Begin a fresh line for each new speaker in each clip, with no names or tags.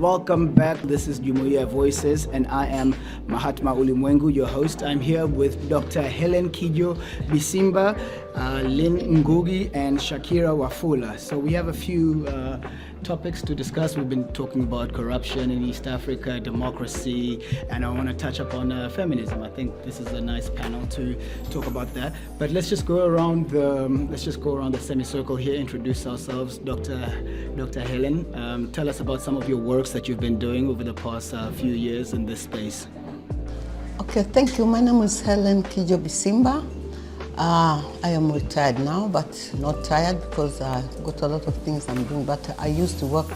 welcome back. This is Jumuiya Voices, and I am Mahatma Ulimwengu, your host. I'm here with Dr. Hellen Kijo Bisimba, Lynn, Ngugi, and Shakira, Wafula. So we have a few topics to discuss. We've been talking about corruption in East Africa, democracy, and I want to touch upon feminism. I think this is a nice panel to talk about that. But let's just go around the semicircle here. Introduce ourselves, Dr. Hellen. Tell us about some of your works that you've been doing over the past few years in this space.
Okay, thank you. My name is Hellen Kijo Bisimba. I am retired now, but not tired because I've got a lot of things I'm doing. But I used to work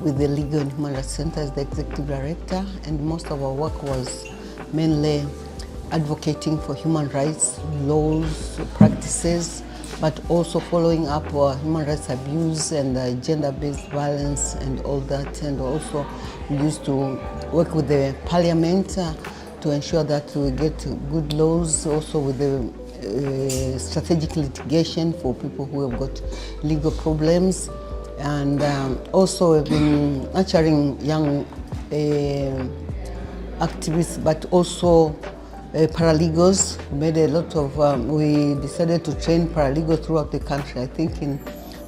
with the Legal and Human Rights Center as the executive director, and most of our work was mainly advocating for human rights, laws, practices, but also following up human rights abuse and gender-based violence and all that. And also we used to work with the parliament to ensure that we get good laws, also with the strategic litigation for people who have got legal problems. And also we've been nurturing young activists, but also paralegals. We made a lot of, we decided to train paralegals throughout the country. I think in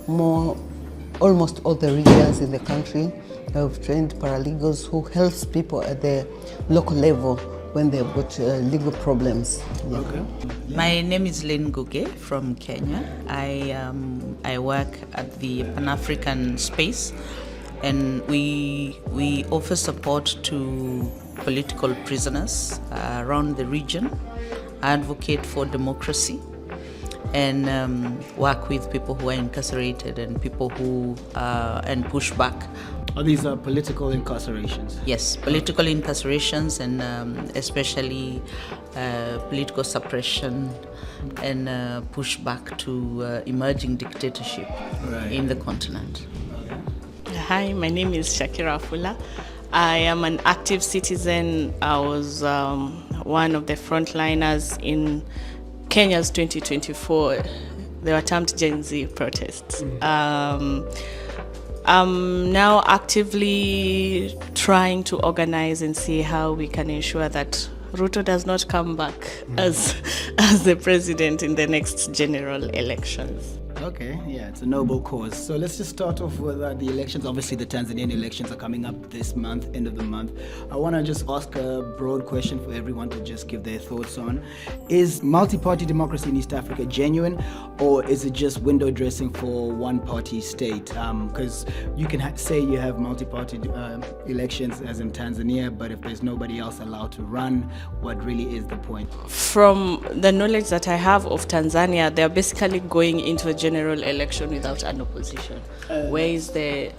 almost all the regions in the country, we've trained paralegals who helps people at the local level when they've got legal problems. Yeah.
Okay.
My name is Lynn Ngugi from Kenya. I work at the Pan-African space, and we offer support to political prisoners around the region, advocate for democracy, and work with people who are incarcerated and people who and push back.
Are these political incarcerations?
Yes, political incarcerations and especially political suppression and pushback to emerging dictatorship in the continent.
Hi, my name is Shakira Wafula. I am an active citizen. I was one of the frontliners in Kenya's 2024, they were termed Gen Z protests. I'm now actively trying to organize and see how we can ensure that Ruto does not come back as the president in the next general elections.
Okay, yeah, it's a noble cause. So let's just start off with the elections. Obviously, the Tanzanian elections are coming up this month, end of the month. I want to just ask a broad question for everyone to just give their thoughts on. Is multi-party democracy in East Africa genuine, or is it just window dressing for one-party state? Because you can say you have multi-party elections as in Tanzania, but if there's nobody else allowed to run, what really is the point?
From the knowledge that I have of Tanzania, they're basically going into a general election without an opposition. Where is the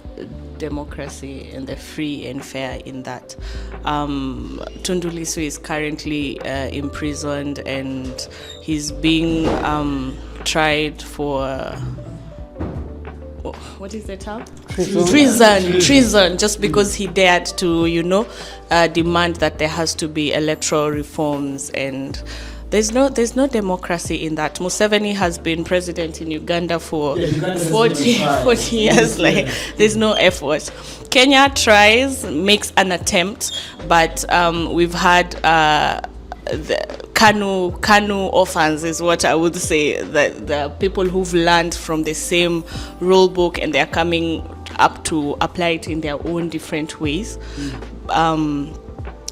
democracy and the free and fair in that? Tundu Lissu is currently imprisoned, and he's being tried for what is the term? Treason, just because he dared to, demand that there has to be electoral reforms, and there's no democracy in that. Museveni has been president in Uganda for 40 years. There's no effort. Kenya makes an attempt, but we've had the Kanu orphans is what I would say. The people who've learned from the same rule book, and they're coming up to apply it in their own different ways.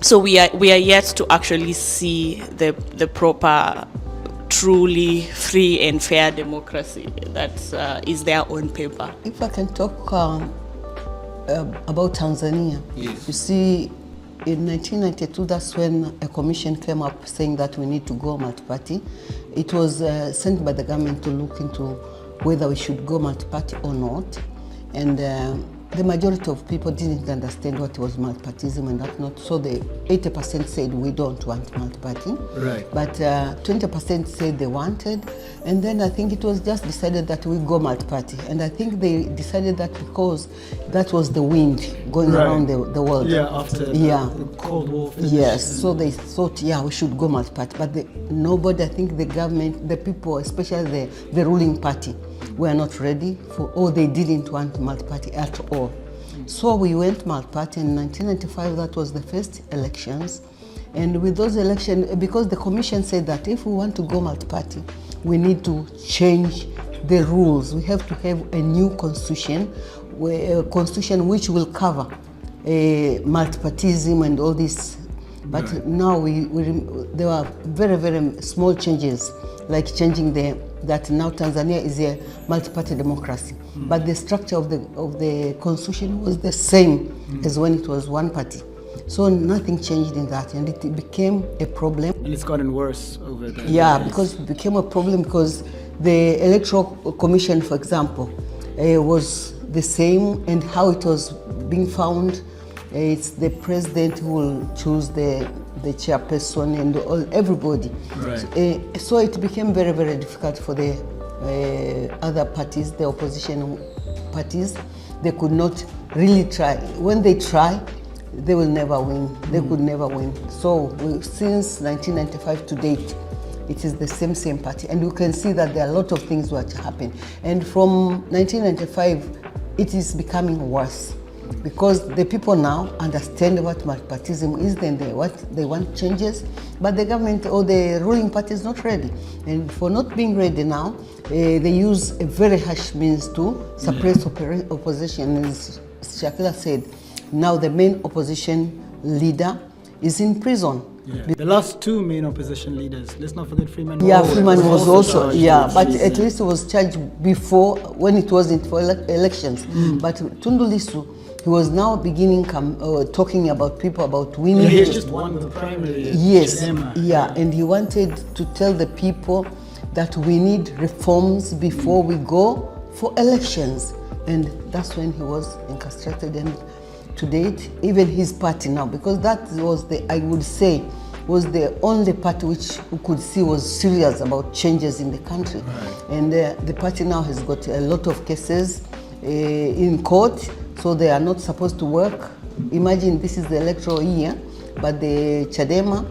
So we are yet to actually see the proper, truly free and fair democracy that is there on paper.
If I can talk about Tanzania,
yes.
You see, in 1992, that's when a commission came up saying that we need to go multi-party. It was sent by the government to look into whether we should go multi-party or not, and the majority of people didn't understand what was multipartyism and that not. So the 80% said we don't want multi-party.
Right.
But 20% said they wanted. And then I think it was just decided that we go multi-party. And I think they decided that because that was the wind going around the world.
Yeah, after the Cold War finished.
Yes, so they thought, we should go multi-party. But nobody, I think the government, the people, especially the ruling party, were not ready for, or they didn't want multi-party at all. So we went multi-party in 1995. That was the first elections. And with those elections, because the commission said that if we want to go multi-party, we need to change the rules. We have to have a new constitution, a constitution which will cover multipartism and all this. But now there are very, very small changes, like changing that now Tanzania is a multi-party democracy. But the structure of the constitution was the same as when it was one party. So nothing changed in that, and it became a problem.
And it's gotten worse over the
years.
Because
it became a problem because the Electoral Commission, for example, was the same, and how it was being found, it's the president who will choose the chairperson and everybody.
Right.
So it became very, very difficult for the other parties, the opposition parties. They could not really try. When they try, they will never win. They could never win. So since 1995 to date, it is the same party. And you can see that there are a lot of things which happen. And from 1995, it is becoming worse because the people now understand what multipartism is, then they want changes, but the government or the ruling party is not ready. And for not being ready now, they use a very harsh means to suppress opposition. As Shakira said, now the main opposition leader is in prison.
Yeah. The last two main opposition leaders, let's not forget Freeman.
Yeah, Freeman was also
charged.
but at least he was charged before when it wasn't for elections. But Tundu Lissu, he was now beginning talking about people about winning.
Yeah, he just won the primary.
Yes,
Chadema.
And he wanted to tell the people that we need reforms before we go for elections. And that's when he was incarcerated. And to date, even his party now, because that was I would say, was the only party which we could see was serious about changes in the country.
Right.
And the party now has got a lot of cases in court, so they are not supposed to work. Imagine this is the electoral year, but the Chadema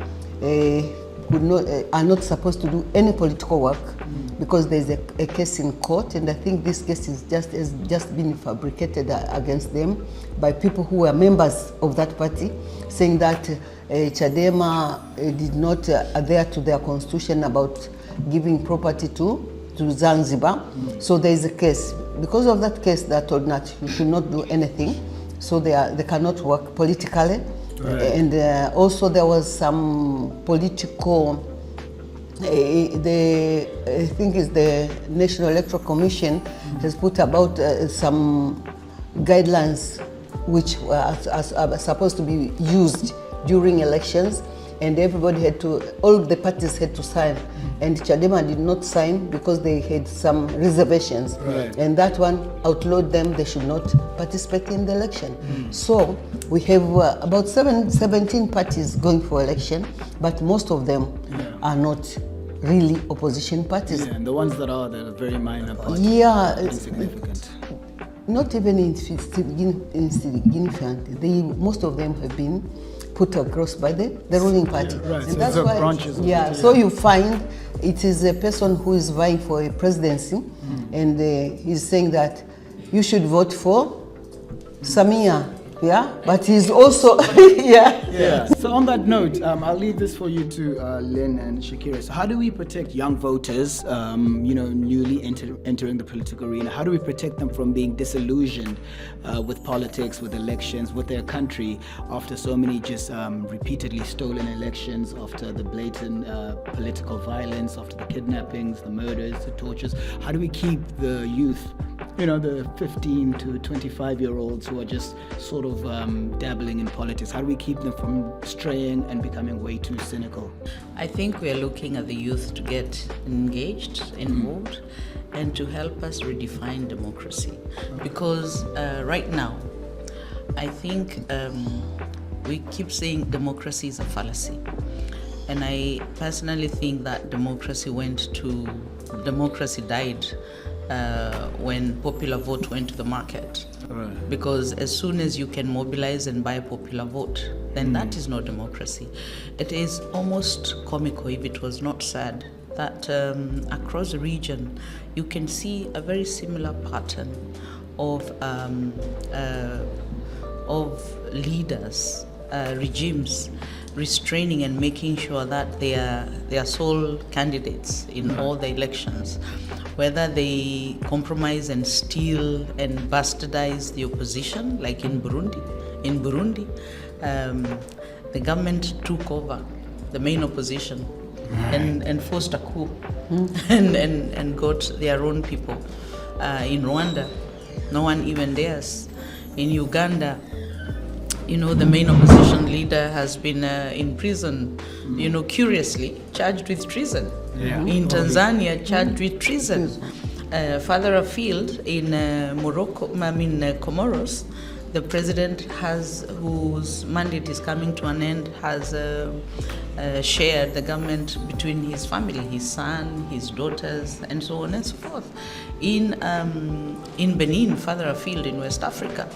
are not supposed to do any political work because there's a case in court, and I think this case has just been fabricated against them by people who were members of that party, saying that Chadema did not adhere to their constitution about giving property to Zanzibar. So there is a case. Because of that case, they are told that you should not do anything, so they cannot work politically.
Right.
And also there was some political, I think it's the National Electoral Commission has put about some guidelines which are supposed to be used during elections, and everybody all the parties had to sign, and Chadema did not sign because they had some reservations.
Right.
And that one outlawed them, they should not participate in the election. So we have about 17 parties going for election, but most of them are not really opposition parties.
Yeah, and the ones that are, they're very minor parties.
Yeah,
Insignificant.
not even insignificant. Most of them have been put across by the ruling party.
Yeah, right.
And
So
that's
it's
why,
branches of
yeah,
it,
so you find it is a person who is vying for a presidency, and he's saying that you should vote for Samia, but he's also,
So on that note, I'll leave this for you to Lynn and Shakira. So how do we protect young voters, newly entering the political arena? How do we protect them from being disillusioned with politics, with elections, with their country, after so many just repeatedly stolen elections, after the blatant political violence, after the kidnappings, the murders, the tortures? How do we keep the youth, the 15 to 25-year-olds who are just sort of dabbling in politics? How do we keep them from straying and becoming way too cynical?
I think we are looking at the youth to get engaged, involved, and to help us redefine democracy. Because right now, I think we keep saying democracy is a fallacy. And I personally think that democracy died when popular vote went to the market. Right. Because as soon as you can mobilize and buy a popular vote, then that is not democracy. It is almost comical, if it was not sad, that across the region you can see a very similar pattern of of leaders, regimes, restraining and making sure that they are sole candidates in all the elections, whether they compromise and steal and bastardize the opposition, like in Burundi. In Burundi, the government took over the main opposition and forced a coup and got their own people. In Rwanda, no one even dares. In Uganda, the main opposition leader has been in prison, curiously charged with treason.
Yeah.
In Tanzania, charged with treason. Further afield, in Comoros, the president whose mandate is coming to an end, has shared the government between his family, his son, his daughters, and so on and so forth. In Benin, further afield in West Africa,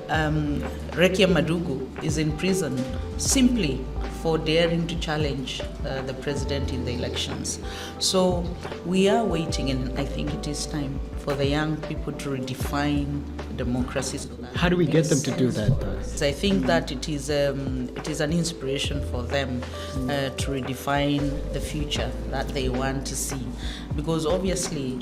Rekia Madugu is in prison simply for daring to challenge the president in the elections. So we are waiting, and I think it is time for the young people to redefine democracy.
How do we get them to do that, though?
I think that it is an inspiration for them to redefine the future that they want to see, because obviously,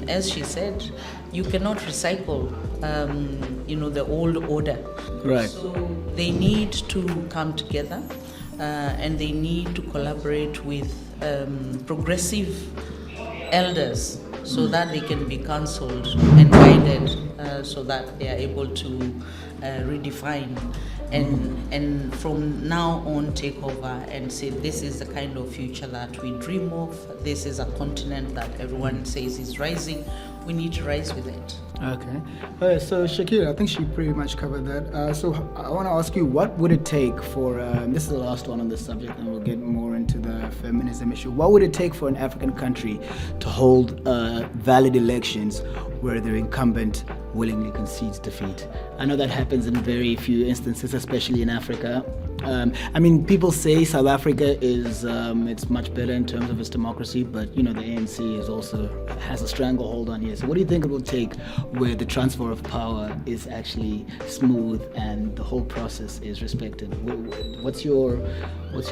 as she said, you cannot recycle, the old order.
Right.
So they need to come together, and they need to collaborate with progressive elders, so that they can be counseled and guided, so that they are able to redefine and from now on take over and say, this is the kind of future that we dream of, this is a continent that everyone says is rising, we need to rise with it.
Okay. So Shakira, I think she pretty much covered that. So I want to ask you, what would it take for, this is the last one on this subject, and we'll get more into the feminism issue. What would it take for an African country to hold valid elections where their incumbent willingly concedes defeat? I know that happens in very few instances, especially in Africa. People say South Africa is it's much better in terms of its democracy, but the ANC has a stranglehold on here. So what do you think it will take where the transfer of power is actually smooth and the whole process is respected? What's your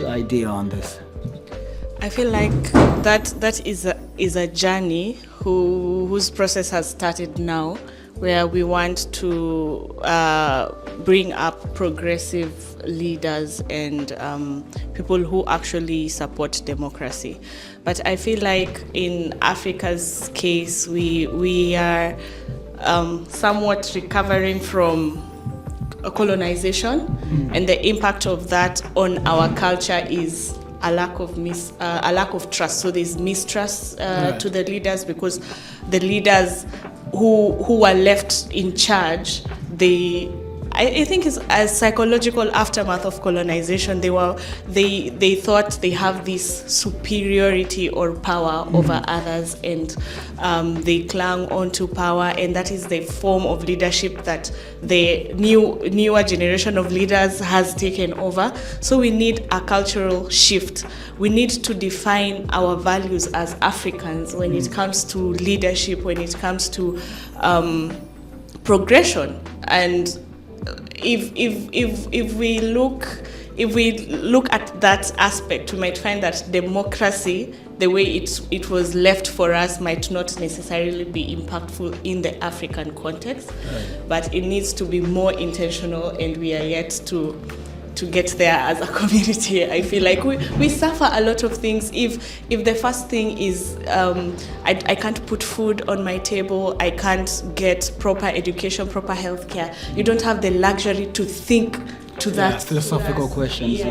idea on this?
I feel like that is a journey whose process has started now, where we want to bring up progressive leaders and people who actually support democracy. But I feel like in Africa's case, we are somewhat recovering from colonization, and the impact of that on our culture is a lack of trust. So there's mistrust to the leaders, because the leaders who were left in charge, I think it's a psychological aftermath of colonization. They thought they have this superiority or power over others, and they clung onto power, and that is the form of leadership that the newer generation of leaders has taken over. So we need a cultural shift. We need to define our values as Africans when it comes to leadership, when it comes to progression. And if we look at that aspect, we might find that democracy, the way it was left for us, might not necessarily be impactful in the African context, but it needs to be more intentional, and we are yet to get there as a community. I feel like we suffer a lot of things. If the first thing is I can't put food on my table, I can't get proper education, proper healthcare, you don't have the luxury to think to that
philosophical questions.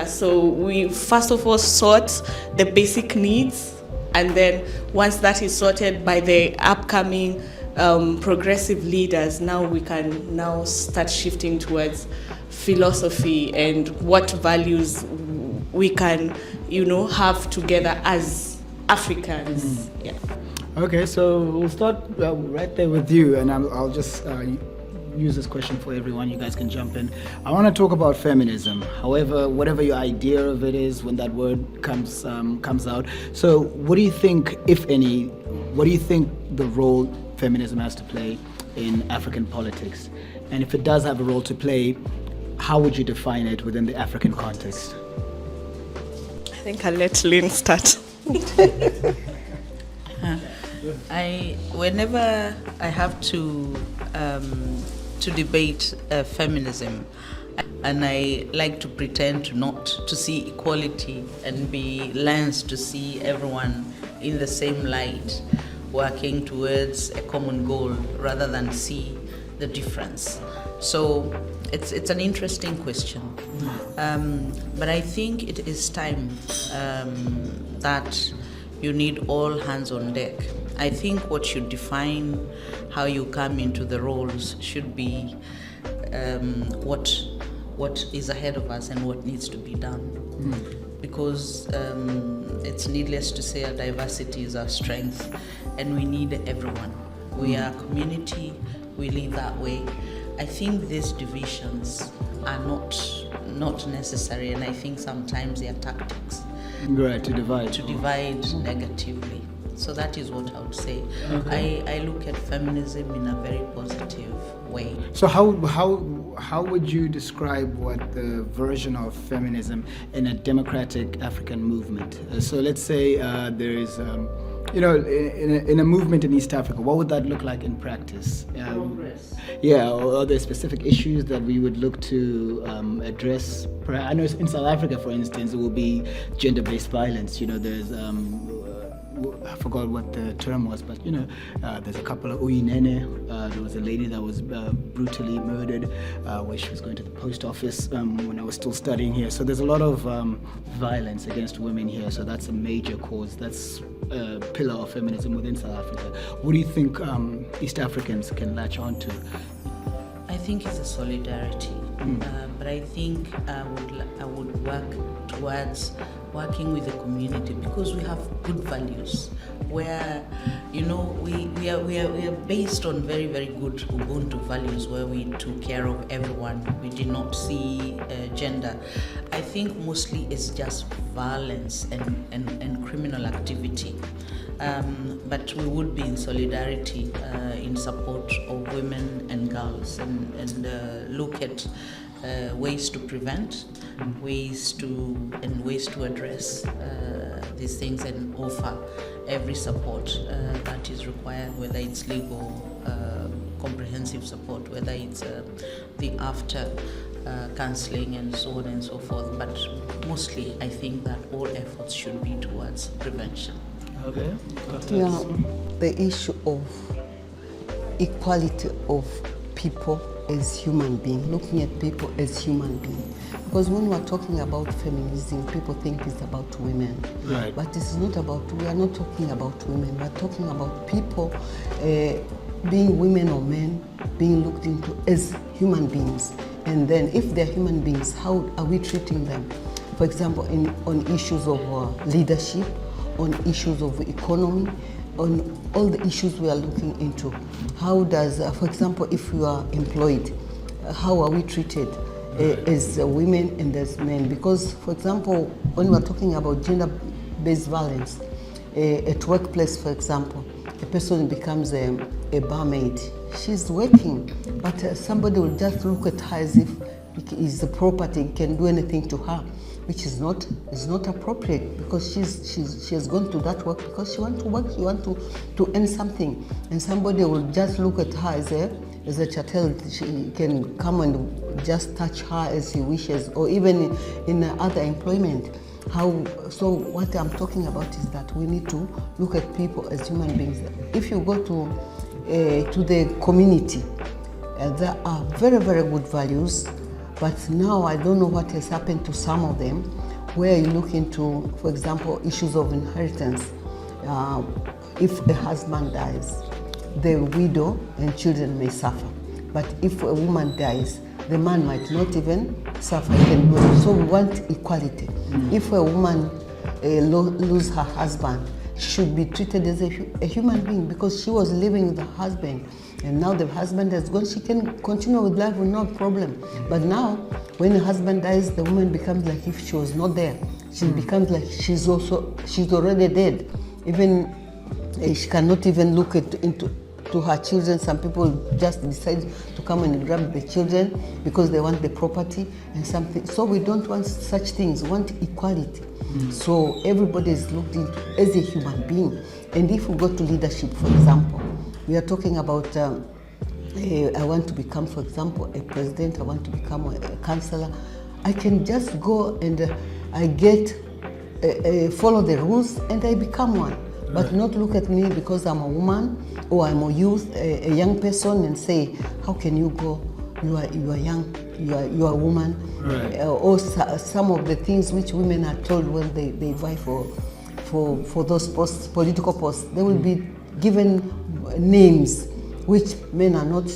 So we first of all sort the basic needs, and then once that is sorted by the upcoming progressive leaders, now we can now start shifting towards philosophy and what values we can have together as Africans.
Okay, so we'll start right there with you, and I'll just use this question for everyone. You guys can jump in. I want to talk about feminism. However, whatever your idea of it is, when that word comes out. So, what do you think, if any, the role feminism has to play in African politics? And if it does have a role to play, how would you define it within the African context?
I think I'll let Lynn start.
Whenever I have to debate feminism, and I like to pretend to see equality and be lens to see everyone in the same light, working towards a common goal rather than see the difference. So it's an interesting question, but I think it is time that you need all hands on deck. I think what should define how you come into the roles should be what is ahead of us and what needs to be done. Because it's needless to say our diversity is our strength, and we need everyone. We are a community, we live that way. I think these divisions are not necessary, and I think sometimes they are tactics.
Right, to divide.
To divide negatively. So that is what I would say. Okay. I look at feminism in a very positive way.
So how would you describe what the version of feminism in a democratic African movement? So let's say there is, in a movement in East Africa, what would that look like in practice?
Progress.
Yeah, or are there specific issues that we would look to address? I know in South Africa, for instance, it will be gender-based violence. There's I forgot what the term was, but there's a couple of Uyinene. There was a lady that was brutally murdered where she was going to the post office when I was still studying here. So there's a lot of violence against women here. So that's a major cause. That's a pillar of feminism within South Africa. What do you think East Africans can latch on to?
I think it's a solidarity, but I think I would work towards working with the community, because we have good values where we are based on very, very good Ubuntu values, where we took care of everyone. We did not see gender. I think mostly it's just violence and criminal activity. But we would be in solidarity in support of women and girls, and look at ways to prevent, ways to address these things, and offer every support that is required, whether it's legal, comprehensive support, whether it's the after counseling and so on and so forth. But mostly I think that all efforts should be towards prevention.
Okay.
Yeah, the issue of equality of people as human beings, looking at people as human beings. Because when we're talking about feminism, people think it's about women.
Right.
But it's not about, we are not talking about women, we're talking about people being women or men, being looked into as human beings. And then if they're human beings, how are we treating them? For example, on issues of leadership, on issues of economy, on all the issues we are looking into. How does, for example, if you are employed, how are we treated as women and as men? Because, for example, when we are talking about gender-based violence, at workplace, for example, a person becomes a barmaid. She's working, but somebody will just look at her as if it is the property, can do anything to her, which is not appropriate, because she has gone to that work because she wants to work, she wants to earn something, and somebody will just look at her as a chattel. She can come and just touch her as he wishes, or even in other employment. So what I'm talking about is that we need to look at people as human beings. If you go to the community, there are very, very good values. But now I don't know what has happened to some of them, where you look into, for example, issues of inheritance. If a husband dies, the widow and children may suffer. But if a woman dies, the man might not even suffer. So we want equality. If a woman loses her husband, she should be treated as a human being, because she was living with her husband. And now the husband has gone, she can continue with life with no problem. But now, when the husband dies, the woman becomes like if she was not there. She becomes like she's already dead. Even she cannot even look into to her children. Some people just decide to come and grab the children because they want the property and something. So we don't want such things. We want equality. So everybody is looked into as a human being. And if we go to leadership, for example, we are talking about I want to become, for example, a president, I want to become a councillor. I can just go and I get, follow the rules and I become one. But not look at me because I'm a woman or I'm a youth, a young person, and say, how can you go? You are young, you are a woman.
Right.
Or some of the things which women are told when they vie for those posts, political posts, they will be given names which men are not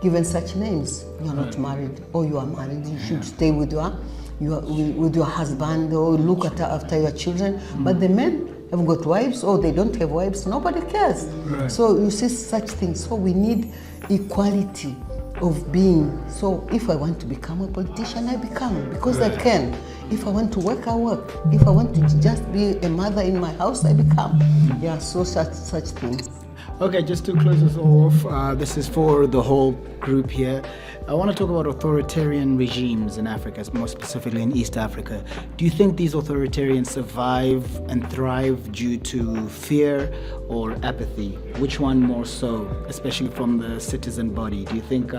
given such names. You are not married, or you are married. You should stay with your husband, or look after your children. But the men have got wives, or they don't have wives. Nobody cares.
Right.
So you see such things. So we need equality of being. So if I want to become a politician, I become, because I can. If I want to work, I work. If I want to just be a mother in my house, I become. Yeah, so such things.
Okay, just to close us off, this is for the whole group here. I want to talk about authoritarian regimes in Africa, more specifically in East Africa. Do you think these authoritarians survive and thrive due to fear or apathy? Which one more so, especially from the citizen body? Do you think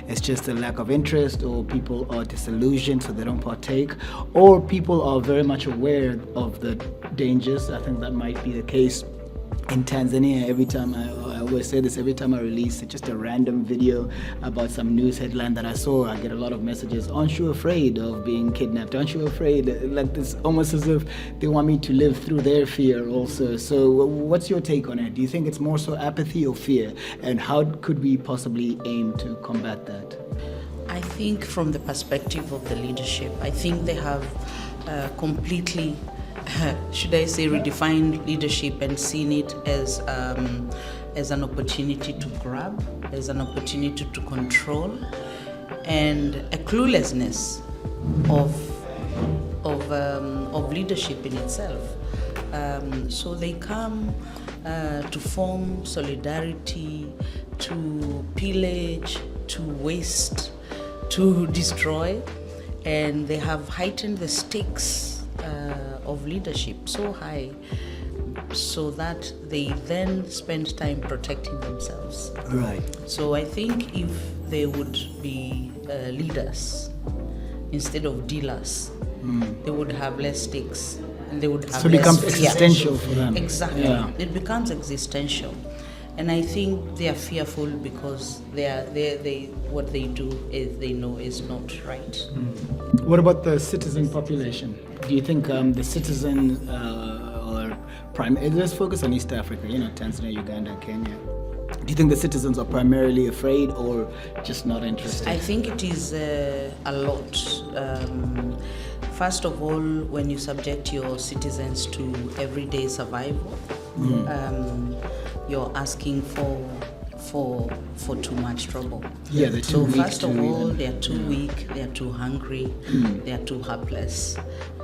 it's just a lack of interest, or people are disillusioned so they don't partake, or people are very much aware of the dangers? I think that might be the case in Tanzania. Every time I always say this, every time I release just a random video about some news headline that I saw, I get a lot of messages. Aren't you afraid of being kidnapped? Aren't you afraid? Like this, almost as if they want me to live through their fear also. So what's your take on it? Do you think it's more so apathy or fear? And how could we possibly aim to combat that?
I think from the perspective of the leadership, I think they have completely should I say redefined leadership and seen it as an opportunity to grab, as an opportunity to control, and a cluelessness of leadership in itself. So they come to form solidarity, to pillage, to waste, to destroy, and they have heightened the stakes of leadership so high, so that they then spend time protecting themselves.
Right.
So I think if they would be leaders instead of dealers, they would have less stakes, and they would have
so it becomes existential for them.
Exactly.
Yeah.
It becomes existential. And I think they are fearful because what they do is they know is not right.
What about the citizen population? Do you think the citizen let's focus on East Africa, Tanzania, Uganda, Kenya. Do you think the citizens are primarily afraid or just not interested?
I think it is a lot. First of all, when you subject your citizens to everyday survival, you're asking for too much trouble.
Yeah, they're too weak.
So first of all, they are too weak, they are too hungry, they are too helpless,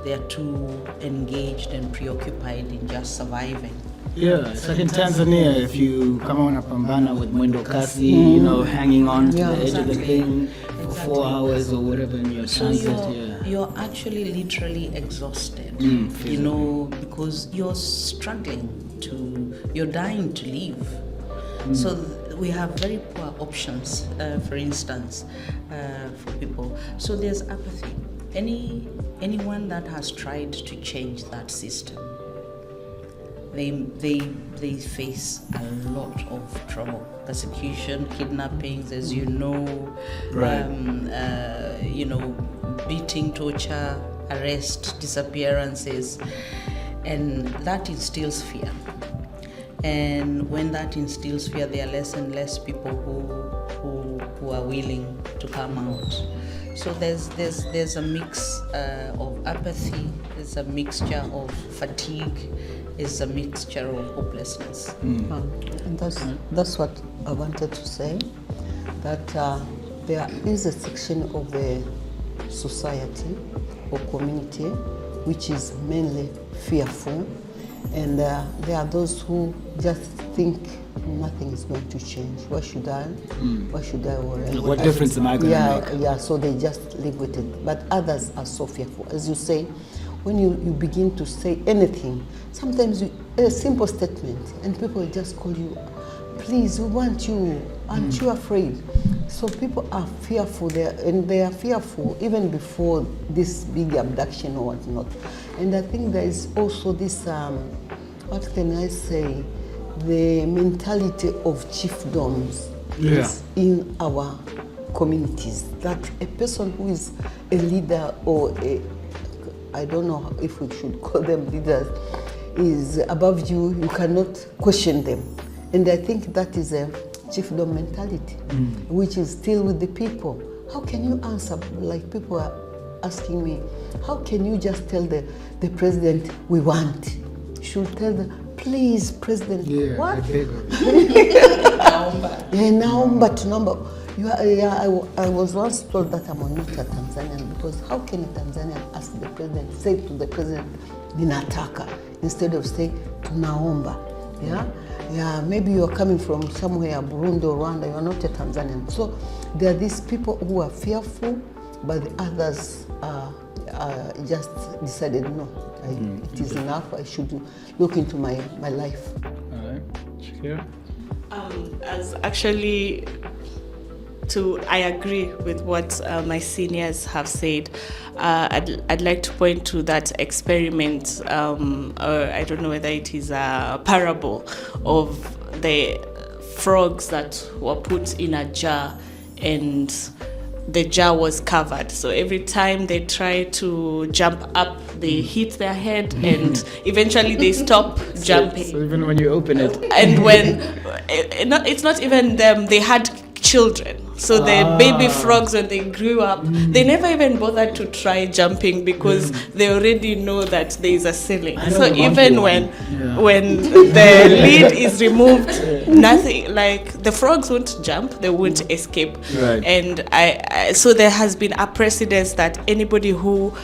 they are too engaged and preoccupied in just surviving.
Yeah, it's like in Tanzania, if you come on a pambana with Mwendo Kasi, hanging on to the edge of the thing for 4 hours or whatever in your transit.
You're actually literally exhausted, because you're struggling you're dying to live. So we have very poor options, for instance, for people. So there's apathy. Anyone that has tried to change that system, they face a lot of trouble, persecution, kidnappings, as you know, beating, torture, arrest, disappearances, and that instills fear. And when that instills fear, there are less and less people who are willing to come out. So there's a mix of apathy, there's a mixture of fatigue, there's a mixture of hopelessness.
And that's what I wanted to say, that there is a section of the society or community which is mainly fearful, And there are those who just think nothing is going to change. Why should I? Why should I worry?
What difference am I going to make?
Yeah, so they just live with it. But others are so fearful. As you say, when you begin to say anything, sometimes a simple statement, and people just call you, please, we want you. Aren't you afraid? So people are fearful, they are fearful even before this big abduction or whatnot. And I think there is also this, what can I say, the mentality of chiefdoms is in our communities. That a person who is a leader or I don't know if we should call them leaders, is above you, you cannot question them. And I think that is a chiefdom mentality, which is still with the people. How can you answer, like people are asking me, how can you just tell the president we want? You should tell them, please, president, what? Naomba tunaomba. I was once told that I'm not a Tanzanian, because how can a Tanzanian ask the president, say to the president, ninataka, instead of saying tunaomba? Yeah, maybe you're coming from somewhere, Burundi or Rwanda, you're not a Tanzanian. So there are these people who are fearful, but the others just decided, no, it is enough, I should look into my life.
All right, Shakira?
As actually, I agree with what my seniors have said. I'd like to point to that experiment, or I don't know whether it is a parable, of the frogs that were put in a jar and the jar was covered. So every time they try to jump up, they hit their head and eventually they stop jumping.
So even when you open it.
And when, it's not even them, they had children. So the baby frogs, when they grew up, they never even bothered to try jumping because they already know that there is a ceiling. So even when the lid is removed, nothing, like the frogs won't jump, they won't escape.
Right.
And so there has been a precedence that anybody who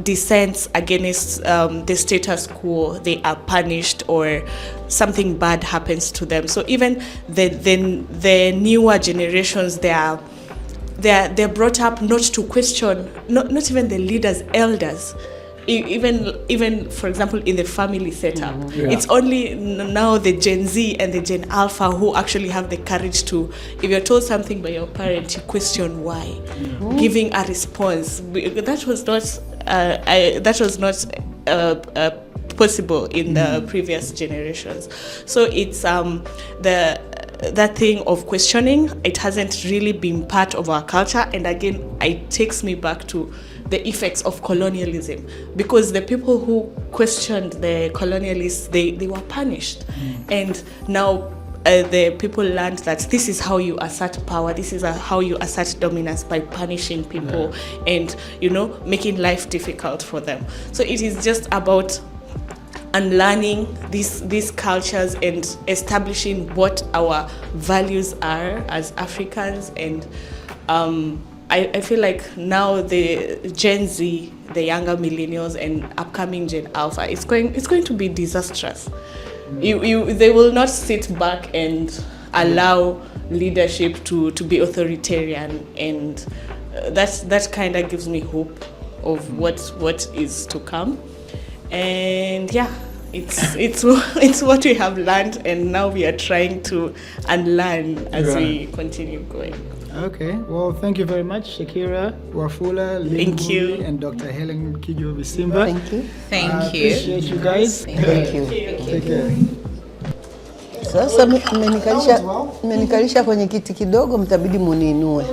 dissents against the status quo, they are punished or something bad happens to them. So even the newer generations, they're brought up not to question, not even the leaders, elders. Even for example in the family setup, it's only now the Gen Z and the Gen Alpha who actually have the courage to, if you're told something by your parent, you question why, giving a response. That was not possible in the previous generations. So it's that thing of questioning, it hasn't really been part of our culture. And again, it takes me back to the effects of colonialism, because the people who questioned the colonialists, they were punished. And now the people learned that this is how you assert power, this is how you assert dominance, by punishing people and making life difficult for them. So it is just about unlearning these cultures and establishing what our values are as Africans. And I feel like now the Gen Z, the younger millennials and upcoming Gen Alpha, it's going to be disastrous. They will not sit back and allow leadership to be authoritarian, and that kind of gives me hope of what is to come. And it's what we have learned, and now we are trying to unlearn as we continue going.
Okay, well, thank you very much, Shakira, Wafula, Lynn,
Ngugi,
and Dr. Hellen Kijo Bisimba.
Thank you.
Thank you.
Appreciate you guys.
Thank you.
Take care.
Sasa mmenikalisha kwenye kiti kidogo, mtabidi muniinue.